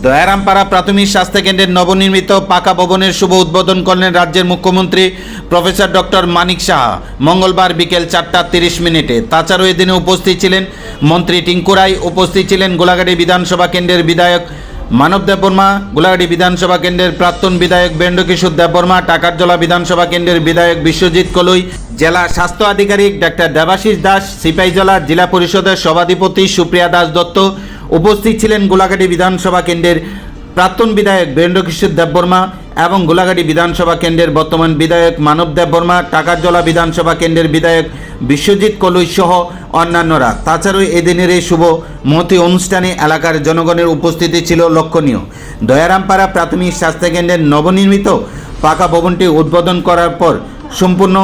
দয়ারামপাড়া প্রাথমিক স্বাস্থ্যকেন্দ্রের নবনির্মিত পাকা ভবনের শুভ উদ্বোধন করলেন রাজ্যের মুখ্যমন্ত্রী প্রফেসর ডক্টর মানিক সাহা মঙ্গলবার বিকেল 4:30। তাছাড়াও এদিনে উপস্থিত ছিলেন মন্ত্রী টিঙ্কু রায়, উপস্থিত ছিলেন গোলাঘাটি বিধানসভা কেন্দ্রের বিধায়ক মানব দেববর্মা, গোলাঘাটি বিধানসভা কেন্দ্রের প্রাক্তন বিধায়ক বেন্দ্রকিশোর দেববর্মা, টাকারজলা বিধানসভা কেন্দ্রের বিধায়ক বিশ্বজিৎ কলুই, জেলা স্বাস্থ্য আধিকারিক ডাক্তার দেবাশিস দাস, সিপাহীজলা জেলা পরিষদের সভাধিপতি সুপ্রিয়া দাস দত্ত। উপস্থিত ছিলেন গোলাঘাটি বিধানসভা কেন্দ্রের প্রাক্তন বিধায়ক বেন্দ্রকিশোর দেববর্মা এবং গোলাঘাটি বিধানসভা কেন্দ্রের বর্তমান বিধায়ক মানব দেববর্মা, টাকারজলা বিধানসভা কেন্দ্রের বিধায়ক বিশ্বজিৎ কলুই সহ অন্যান্যরা। তাছাড়াও এদিনের এই শুভ মহতী অনুষ্ঠানে এলাকার জনগণের উপস্থিতি ছিল লক্ষণীয়। দয়ারামপাড়া প্রাথমিক স্বাস্থ্যকেন্দ্রের নবনির্মিত পাকা ভবনটি উদ্বোধন করার পর সম্পূর্ণ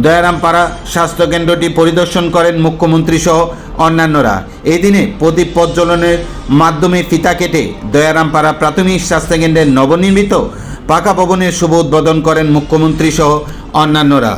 দয়ারামপাড়া স্বাস্থ্যকেন্দ্রটি পরিদর্শন করেন মুখ্যমন্ত্রী সহ অন্যান্যরা। এই দিনে প্রদীপ প্রজ্বলনের মাধ্যমে ফিতা কেটে দয়ারামপাড়া প্রাথমিক স্বাস্থ্যকেন্দ্রের নবনির্মিত পাকা ভবনের শুভ উদ্বোধন করেন মুখ্যমন্ত্রী সহ অন্যান্যরা।